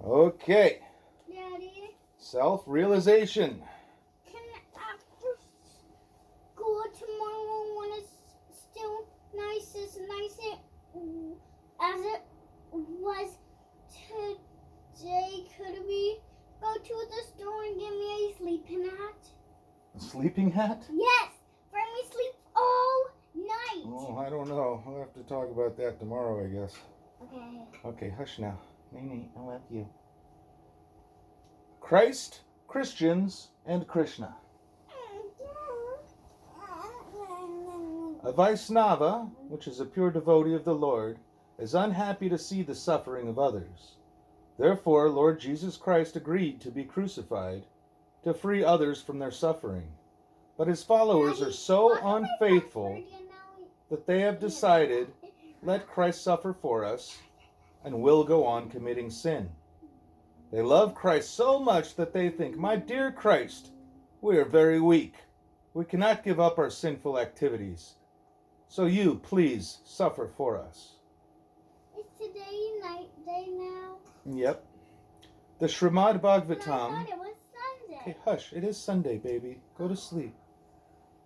Okay. Daddy, Self-realization. can after school tomorrow when it's still nice as it was today, could we go to the store and get me a sleeping hat? A sleeping hat? Yes, for me sleep all night. Oh, I don't know. I'll have to talk about that tomorrow, I guess. Okay. Okay, hush now. Nene, I love you. Christ, Christians, and Krishna. A Vaisnava, which is a pure devotee of the Lord, is unhappy to see the suffering of others. Therefore, Lord Jesus Christ agreed to be crucified to free others from their suffering. But his followers are so unfaithful that they have decided, let Christ suffer for us, and will go on committing sin. They love Christ so much that they think, my dear Christ, we are very weak. We cannot give up our sinful activities. So you, please, suffer for us. Is today night day now? Yep. The Srimad I Bhagavatam... thought it was Sunday. Okay, hush. It is Sunday, baby. Go to sleep.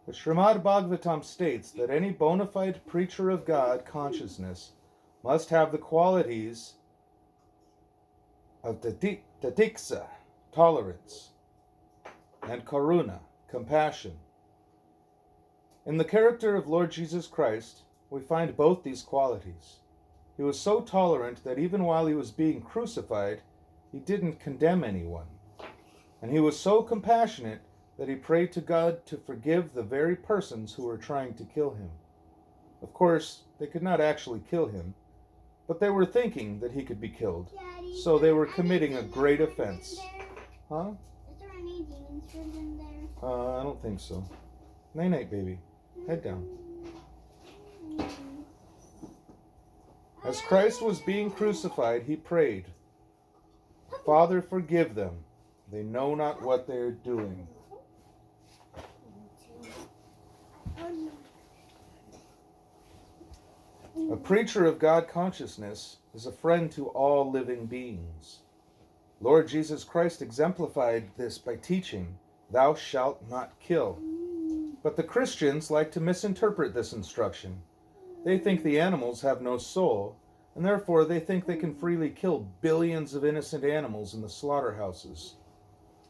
The Srimad Bhagavatam states that any bona fide preacher of God consciousness must have the qualities of tatiksa, tolerance, and karuna, compassion. In the character of Lord Jesus Christ, we find both these qualities. He was so tolerant that even while he was being crucified, he didn't condemn anyone. And he was so compassionate that he prayed to God to forgive the very persons who were trying to kill him. Of course, they could not actually kill him, but they were thinking that he could be killed. Daddy, So they were committing a great offense. Huh? Is there any demons in there? I don't think so. Night-night, baby. Head down. As Christ was being crucified, he prayed, Father, forgive them. They know not what they are doing. A preacher of God consciousness is a friend to all living beings. Lord Jesus Christ exemplified this by teaching, Thou shalt not kill. But the Christians like to misinterpret this instruction. They think the animals have no soul, and therefore they think they can freely kill billions of innocent animals in the slaughterhouses.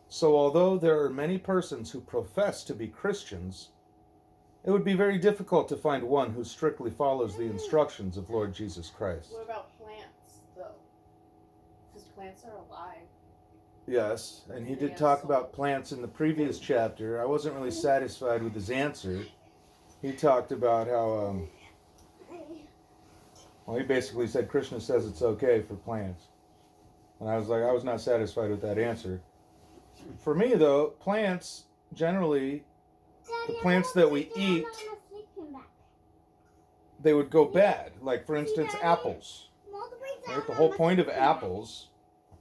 So although there are many persons who profess to be Christians, it would be very difficult to find one who strictly follows the instructions of Lord Jesus Christ. What about plants, though? Because plants are alive. Yes, and he did talk about plants in the previous chapter. I wasn't really satisfied with his answer. He talked about how, he basically said Krishna says it's okay for plants. And I was not satisfied with that answer. For me, though, plants, generally, the plants that we eat, they would go bad. Like, for instance, apples. Right? The whole point of apples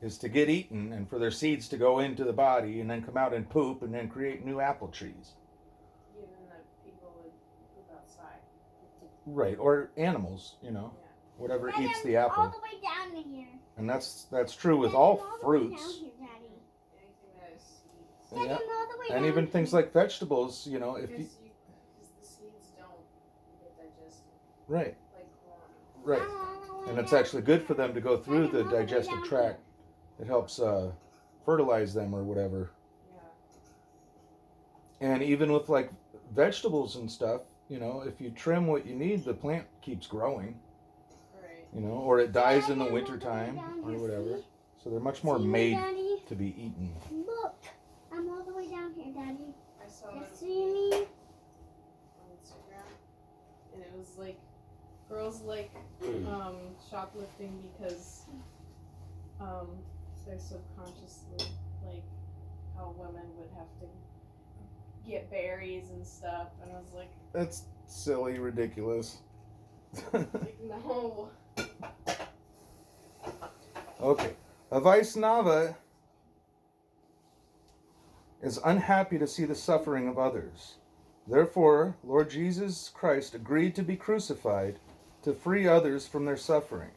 is to get eaten and for their seeds to go into the body and then come out and poop and then create new apple trees. Even that people would poop outside. Right, or animals, whatever eats the apple. All the way down to here. And that's true with all fruits. Anything that is seeds. Daddy, Yeah. I'm all the way And down even here. things like vegetables, if you... Because the seeds don't get digested. Right, Like corn. right. I'm all the way And it's down actually good here. for them to go through Daddy, the I'm all the way digestive down tract. It helps fertilize them or whatever. Yeah. And even with like vegetables and stuff, if you trim what you need, the plant keeps growing. Right. Or it dies in the Daddy, I'm all the way wintertime down or here, whatever. see? So they're much more See, made Daddy? to be eaten. Look, I'm all the way down here, Daddy. I saw You it see me? on Instagram, and it was like girls like shoplifting because they're subconsciously like how women would have to get berries and stuff, and I was like, That's silly, ridiculous. no. Okay. A Vaisnava is unhappy to see the suffering of others. Therefore, Lord Jesus Christ agreed to be crucified to free others from their suffering.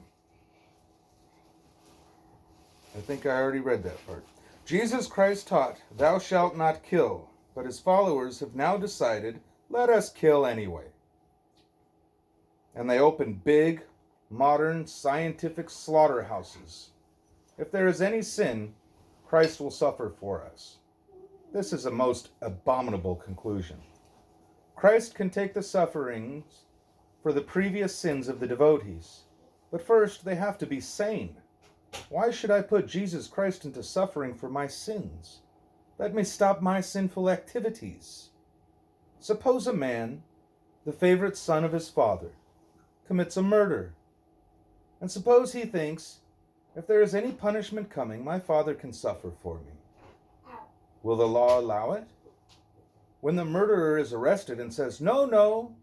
I think I already read that part. Jesus Christ taught, "Thou shalt not kill," but his followers have now decided, let us kill anyway. And they open big, modern, scientific slaughterhouses. If there is any sin, Christ will suffer for us. This is a most abominable conclusion. Christ can take the sufferings for the previous sins of the devotees, but first they have to be sane. Why should I put Jesus Christ into suffering for my sins? Let me stop my sinful activities. Suppose a man, the favorite son of his father, commits a murder. And suppose he thinks, if there is any punishment coming, my father can suffer for me. Will the law allow it? When the murderer is arrested and says, no, no,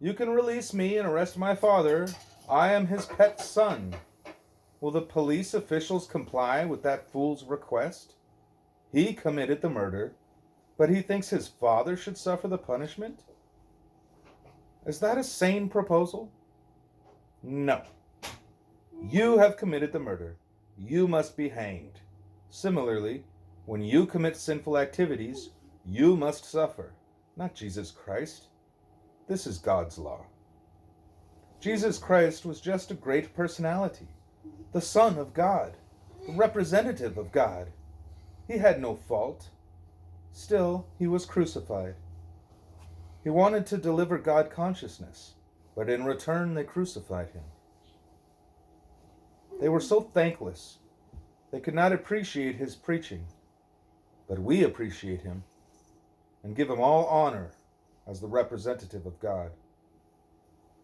you can release me and arrest my father, I am his pet son, will the police officials comply with that fool's request? He committed the murder, but he thinks his father should suffer the punishment? Is that a sane proposal? No. You have committed the murder. You must be hanged. Similarly, when you commit sinful activities, you must suffer, not Jesus Christ. This is God's law. Jesus Christ was just a great personality, the Son of God, the representative of God. He had no fault. Still, he was crucified. He wanted to deliver God consciousness, but in return they crucified him. They were so thankless, they could not appreciate his preaching, but we appreciate him and give him all honor as the representative of God.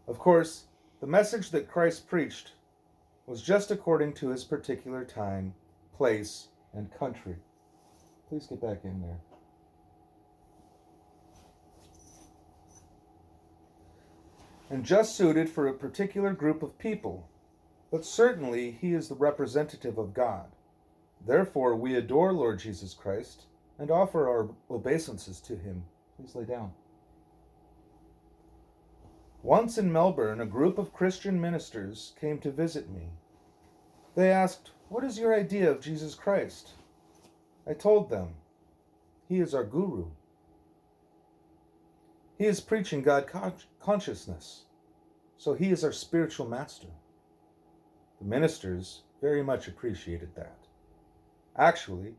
Of course, the message that Christ preached was just according to his particular time, place, and country. Please get back in there. And just suited for a particular group of people, but certainly he is the representative of God. Therefore, we adore Lord Jesus Christ and offer our obeisances to him. Please lay down. Once in Melbourne, a group of Christian ministers came to visit me. They asked, "What is your idea of Jesus Christ?" I told them, "He is our guru. He is preaching God consciousness, so he is our spiritual master." The ministers very much appreciated that. Actually,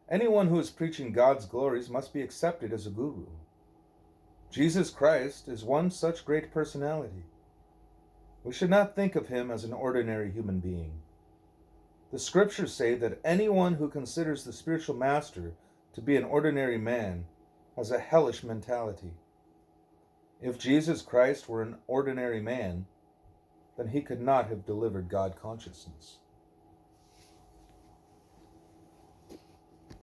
anyone who is preaching God's glories must be accepted as a guru. Jesus Christ is one such great personality. We should not think of him as an ordinary human being. The scriptures say that anyone who considers the spiritual master to be an ordinary man has a hellish mentality. If Jesus Christ were an ordinary man, then he could not have delivered God consciousness.